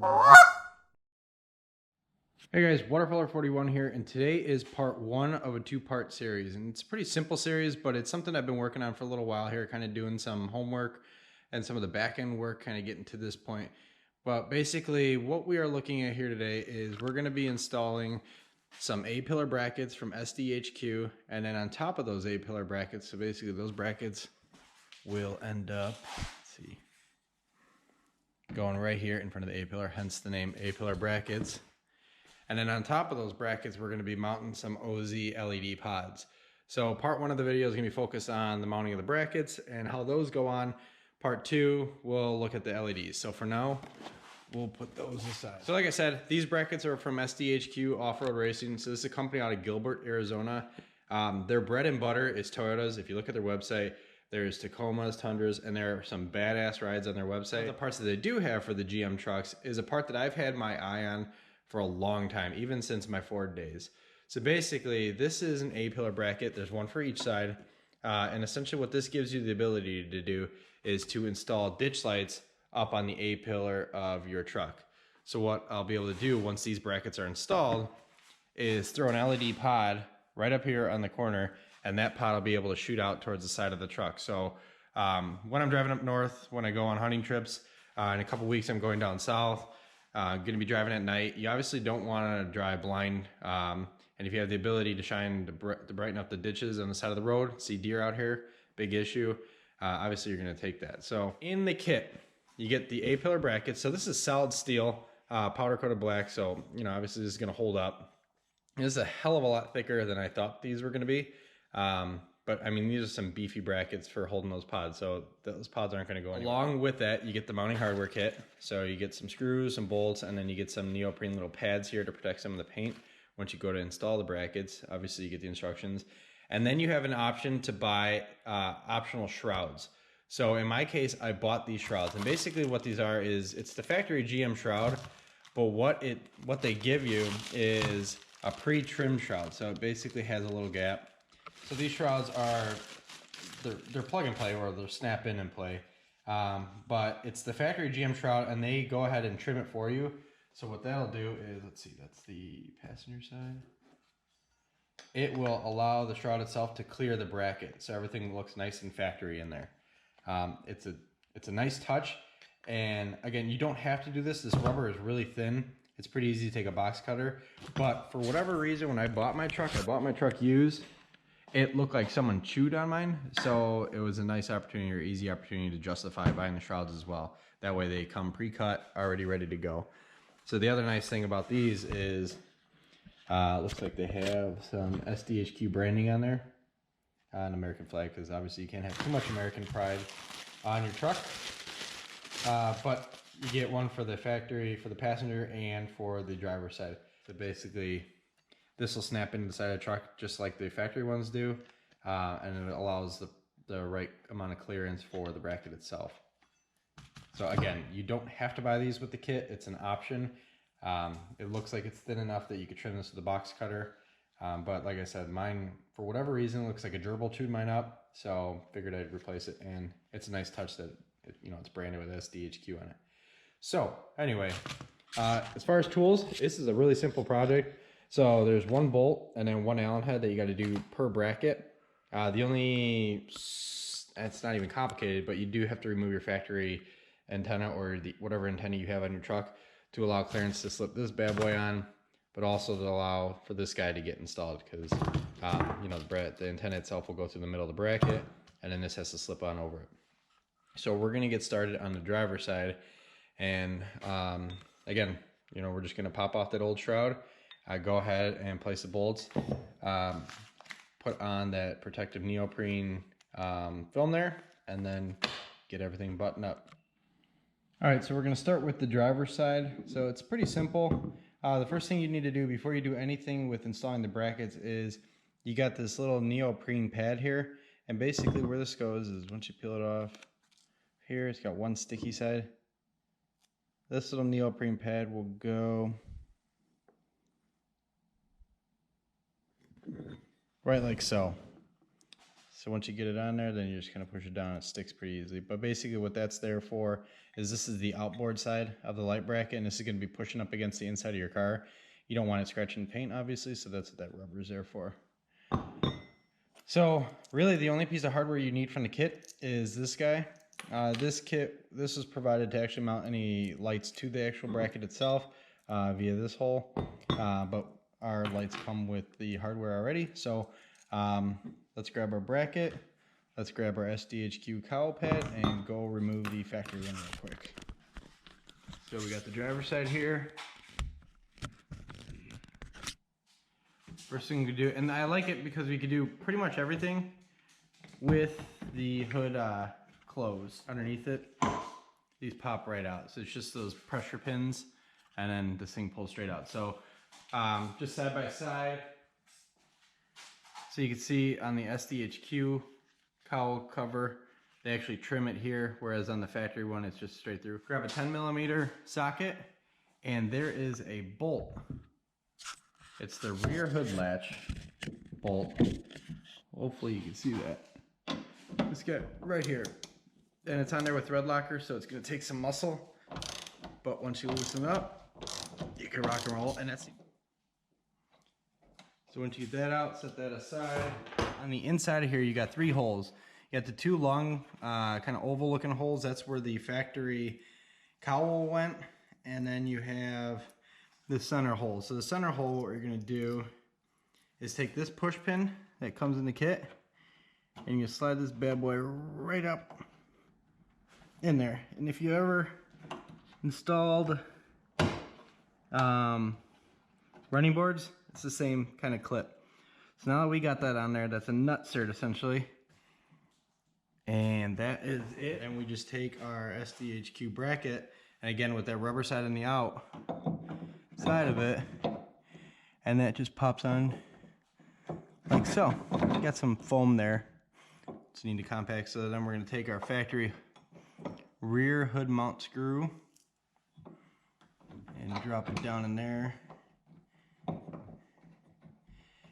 Hey guys, WaterFowler41 here, and today is part one of a two-part series. And it's a pretty simple series, but it's something I've been working on for a little while here, kind of doing some homework and some of the back-end work, kind of getting to this point. But basically, what we are looking at here today is we're going to be installing some A-pillar brackets from SDHQ, and then on top of those A-pillar brackets, so basically those brackets will end up, let's see, going right here in front of the A-pillar, hence the name A-pillar brackets. And then on top of those brackets, we're going to be mounting some OZ LED pods. So part one of the video is going to be focused on the mounting of the brackets and how those go on. Part two, we'll look at the LEDs. So for now, we'll put those aside. So like I said, these brackets are from SDHQ Off-Road Racing. So this is a company out of Gilbert, Arizona. Their bread and butter is Toyotas. If you look at their website, there's Tacomas, Tundras, and there are some badass rides on their website. The parts that they do have for the GM trucks is a part that I've had my eye on for a long time, even since my Ford days. So basically, this is an A-pillar bracket. There's one for each side. And essentially what this gives you the ability to do is to install ditch lights up on the A-pillar of your truck. So what I'll be able to do once these brackets are installed is throw an LED pod right up here on the corner, and that pod will be able to shoot out towards the side of the truck. So when I'm driving up north, when I go on hunting trips, in a couple weeks I'm going down south, going to be driving at night. You obviously don't want to drive blind, and if you have the ability to shine to brighten up the ditches on the side of the road, see deer out here, big issue, obviously you're going to take that. So in the kit, you get the A-pillar brackets. So this is solid steel, powder coated black, so you know obviously this is going to hold up. This is a hell of a lot thicker than I thought these were going to be, but I mean these are some beefy brackets for holding those pods, so those pods aren't going to go anywhere. Along with that, you get the mounting hardware kit. So you get some screws, some bolts, and then you get some neoprene little pads here to protect some of the paint once you go to install the brackets. Obviously you get the instructions, and then you have an option to buy optional shrouds. So in my case, I bought these shrouds, and basically what these are is it's the factory GM shroud, but what they give you is a pre-trimmed shroud. So it basically has a little gap. So these shrouds are, they're plug and play, or they're snap in and play. But it's the factory GM shroud, and they go ahead and trim it for you. So what that'll do is, let's see, that's the passenger side. It will allow the shroud itself to clear the bracket, so everything looks nice and factory in there. It's a nice touch, and again, you don't have to do this. This rubber is really thin. It's pretty easy to take a box cutter, but for whatever reason, when I bought my truck used. It looked like someone chewed on mine, so it was a nice opportunity, or easy opportunity, to justify buying the shrouds as well. That way they come pre-cut, already ready to go. So the other nice thing about these is, looks like they have some SDHQ branding on there, an American flag, because obviously you can't have too much American pride on your truck. But you get one for the factory, for the passenger, and for the driver's side. So basically, this will snap into the side of the truck just like the factory ones do, and it allows the right amount of clearance for the bracket itself. So again, you don't have to buy these with the kit. It's an option. It looks like it's thin enough that you could trim this with a box cutter, but like I said, mine, for whatever reason, looks like a gerbil chewed mine up, so figured I'd replace it, and it's a nice touch that it's branded with SDHQ on it. So anyway, as far as tools, this is a really simple project. So there's one bolt and then one Allen head that you got to do per bracket. It's not even complicated, but you do have to remove your factory antenna, or whatever antenna you have on your truck, to allow clearance to slip this bad boy on, but also to allow for this guy to get installed, because the antenna itself will go through the middle of the bracket, and then this has to slip on over it. So we're going to get started on the driver's side, and again, we're just going to pop off that old shroud. Go ahead and place the bolts, put on that protective neoprene film there, and then get everything buttoned up. All right, so we're going to start with the driver's side. So it's pretty simple. The first thing you need to do before you do anything with installing the brackets is you got this little neoprene pad here, and basically where this goes is once you peel it off here, it's got one sticky side. This little neoprene pad will go right like so. So once you get it on there, then you just kind of push it down. It sticks pretty easily. But basically what that's there for is this is the outboard side of the light bracket, and this is going to be pushing up against the inside of your car. You don't want it scratching paint, obviously, so that's what that rubber is there for. So really the only piece of hardware you need from the kit is this guy. This is provided to actually mount any lights to the actual bracket itself via this hole, but our lights come with the hardware already. So let's grab our bracket, let's grab our SDHQ cowl pad, and go remove the factory one real quick. So we got the driver's side here. First thing we could do, and I like it because we could do pretty much everything with the hood closed underneath it. These pop right out. So it's just those pressure pins, and then this thing pulls straight out. So just side by side. So you can see on the SDHQ cowl cover, they actually trim it here, whereas on the factory one, it's just straight through. Grab a 10mm socket, and there is a bolt. It's the rear hood latch bolt. Hopefully you can see that. This guy right here. And it's on there with thread locker, so it's gonna take some muscle. But once you loosen up, you can rock and roll, and that's it. So once you get that out, set that aside. On the inside of here, you got 3 holes. You got the 2 long, kind of oval looking holes. That's where the factory cowl went. And then you have the center hole. So the center hole, what we're gonna do is take this push pin that comes in the kit, and you slide this bad boy right up in there. And if you ever installed running boards, it's the same kind of clip. So now that we got that on there, that's a nut cert essentially. And that is it. And we just take our SDHQ bracket, and again with that rubber side on the out side of it, and that just pops on like so. Got some foam there, so you need to compact. So then we're going to take our factory rear hood mount screw and drop it down in there.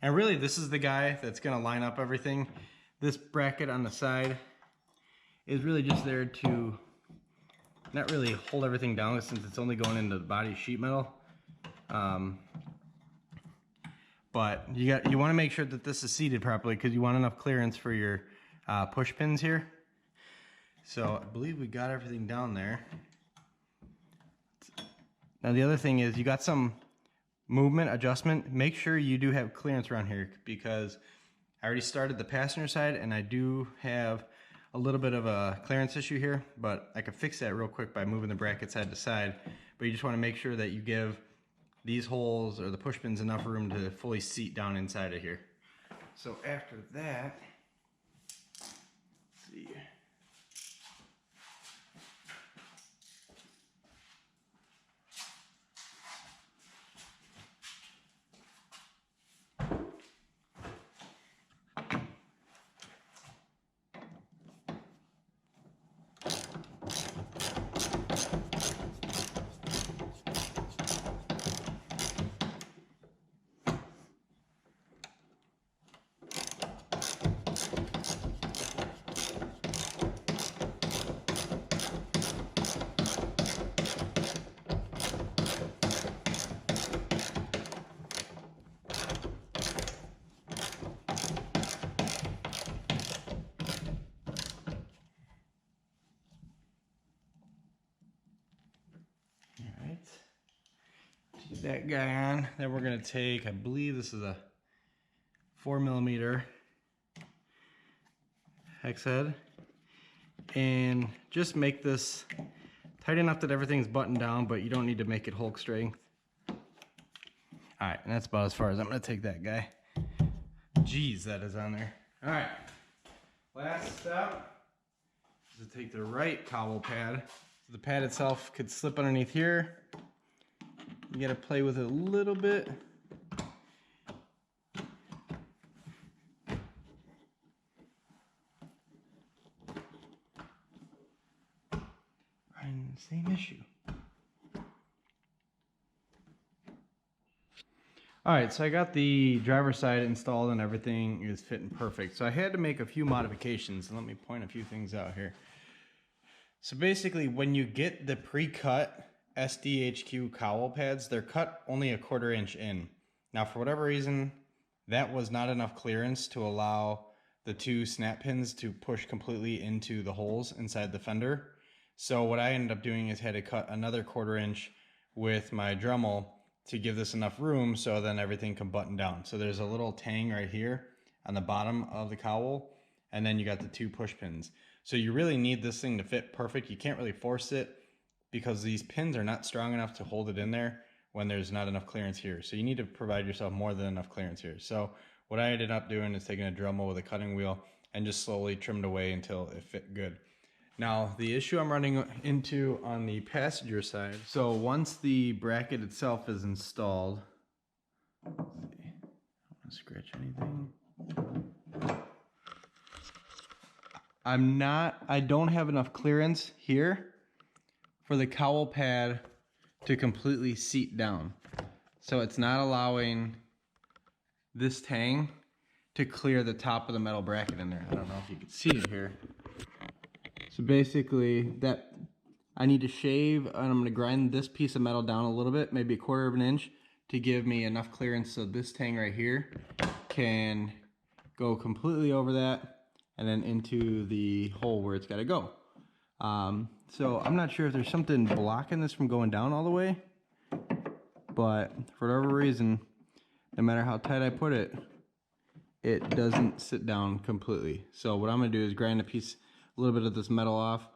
And really this is the guy that's going to line up everything. This bracket on the side is really just there to not really hold everything down, since it's only going into the body sheet metal. But you want to make sure that this is seated properly, because you want enough clearance for your push pins here. So I believe we got everything down there. Now the other thing is, you got some movement adjustment. Make sure you do have clearance around here, because I already started the passenger side and I do have a little bit of a clearance issue here, but I can fix that real quick by moving the bracket side to side. But you just want to make sure that you give these holes or the push pins enough room to fully seat down inside of here. So after that, let's see. Get that guy on. Then we're going to take, I believe this is a 4mm hex head, and just make this tight enough that everything's buttoned down, but you don't need to make it Hulk strength. Alright, and that's about as far as I'm going to take that guy. Jeez, that is on there. Alright, last step is to take the right cowl pad. So the pad itself could slip underneath here. You got to play with it a little bit. And same issue. All right, so I got the driver's side installed and everything is fitting perfect. So I had to make a few modifications. Let me point a few things out here. So basically, when you get the pre-cut SDHQ cowl pads, they're cut only a 1/4 inch in. Now, for whatever reason, that was not enough clearance to allow the 2 snap pins to push completely into the holes inside the fender. So what I ended up doing is had to cut another 1/4 inch with my Dremel to give this enough room so then everything can button down. So there's a little tang right here on the bottom of the cowl, and then you got the 2 push pins. So you really need this thing to fit perfect. You can't really force it because these pins are not strong enough to hold it in there when there's not enough clearance here. So you need to provide yourself more than enough clearance here. So what I ended up doing is taking a Dremel with a cutting wheel and just slowly trimmed away until it fit good. Now, the issue I'm running into on the passenger side, so once the bracket itself is installed, let's see, I don't want to scratch anything. I don't have enough clearance here for the cowl pad to completely seat down. So it's not allowing this tang to clear the top of the metal bracket in there. I don't know if you can see it here. So basically, that I need to shave, and I'm going to grind this piece of metal down a little bit, maybe a 1/4 of an inch, to give me enough clearance so this tang right here can go completely over that and then into the hole where it's got to go. So I'm not sure if there's something blocking this from going down all the way, but for whatever reason, no matter how tight I put it, it doesn't sit down completely. So what I'm going to do is grind a little bit of this metal off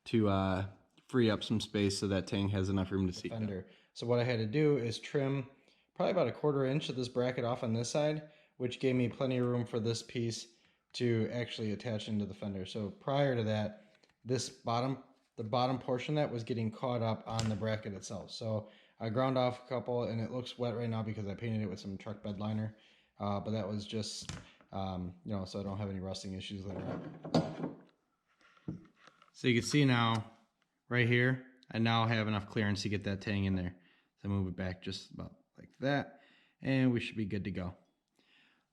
to free up some space so that tang has enough room to seat down. So what I had to do is trim probably about a 1/4 inch of this bracket off on this side, which gave me plenty of room for this piece to actually attach into the fender. So prior to that, the bottom portion of that was getting caught up on the bracket itself. So I ground off a couple, and it looks wet right now because I painted it with some truck bed liner. But that was just, you know, so I don't have any rusting issues later on. So you can see now, right here, I now have enough clearance to get that tang in there. So move it back just about like that, and we should be good to go.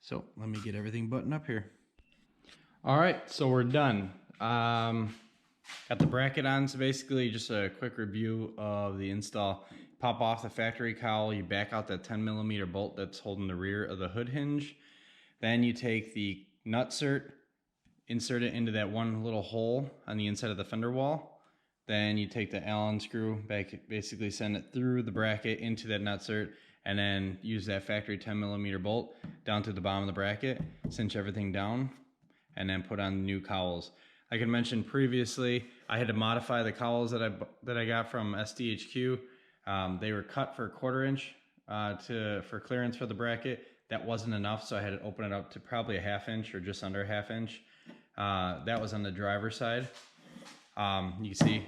So let me get everything buttoned up here. All right, so we're done. Got the bracket on, so basically just a quick review of the install. Pop off the factory cowl, you back out that 10mm bolt that's holding the rear of the hood hinge. Then you take the nutsert, insert it into that one little hole on the inside of the fender wall. Then you take the Allen screw, basically send it through the bracket into that nutsert, and then use that factory 10mm bolt down to the bottom of the bracket, cinch everything down, and then put on the new cowls. Like I mentioned previously, I had to modify the cowls that I got from SDHQ. They were cut for a 1/4 inch for clearance for the bracket. That wasn't enough, so I had to open it up to probably a 1/2 inch or just under a 1/2 inch. That was on the driver's side. You can see,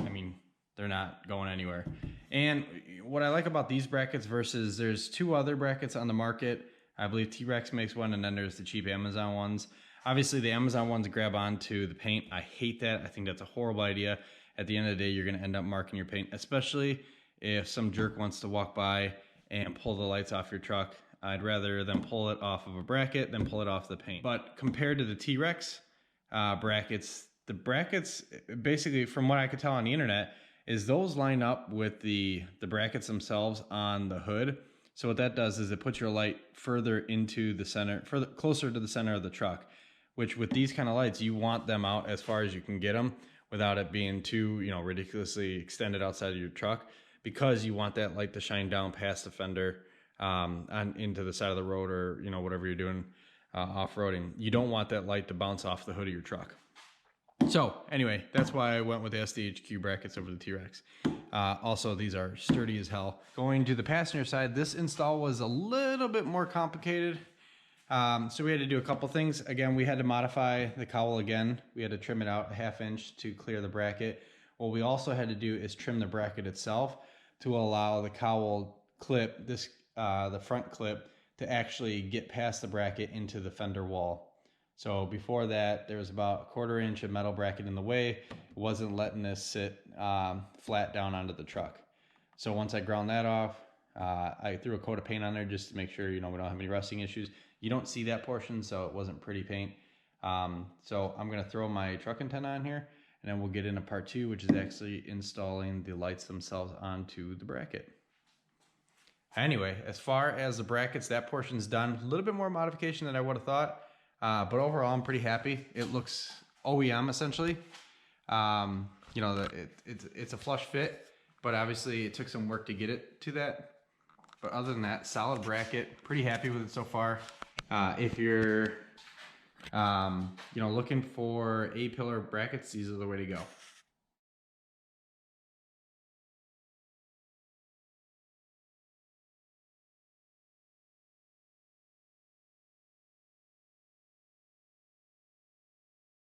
I mean, they're not going anywhere. And what I like about these brackets versus there's 2 other brackets on the market. I believe T-Rex makes one, and then there's the cheap Amazon ones. Obviously, the Amazon ones grab onto the paint. I hate that. I think that's a horrible idea. At the end of the day, you're going to end up marking your paint, especially if some jerk wants to walk by and pull the lights off your truck. I'd rather them pull it off of a bracket than pull it off the paint. But compared to the T-Rex brackets, the brackets, basically from what I could tell on the internet, is those line up with the brackets themselves on the hood. So what that does is it puts your light further into the center, closer to the center of the truck, which with these kind of lights, you want them out as far as you can get them without it being too, you know, ridiculously extended outside of your truck, because you want that light to shine down past the fender and into the side of the road, or, you know, whatever you're doing off-roading. You don't want that light to bounce off the hood of your truck. So anyway, that's why I went with the SDHQ brackets over the T-Rex. Also, these are sturdy as hell. Going to the passenger side, this install was a little bit more complicated. So we had to do a couple things. Again, we had to modify the cowl again. We had to trim it out a 1/2 inch to clear the bracket. What we also had to do is trim the bracket itself to allow the cowl clip, the front clip, to actually get past the bracket into the fender wall. So before that, there was about a 1/4 inch of metal bracket in the way. It wasn't letting this sit flat down onto the truck. So once I ground that off, I threw a coat of paint on there just to make sure, you know, we don't have any rusting issues. You don't see that portion, so it wasn't pretty paint. So I'm gonna throw my truck antenna on here, and then we'll get into part 2, which is actually installing the lights themselves onto the bracket. Anyway, as far as the brackets, that portion's done. A little bit more modification than I would have thought, but overall I'm pretty happy. It looks OEM essentially. You know, it's a flush fit, but obviously it took some work to get it to that. But other than that, solid bracket. Pretty happy with it so far. If you're you know, looking for A-pillar brackets, these are the way to go.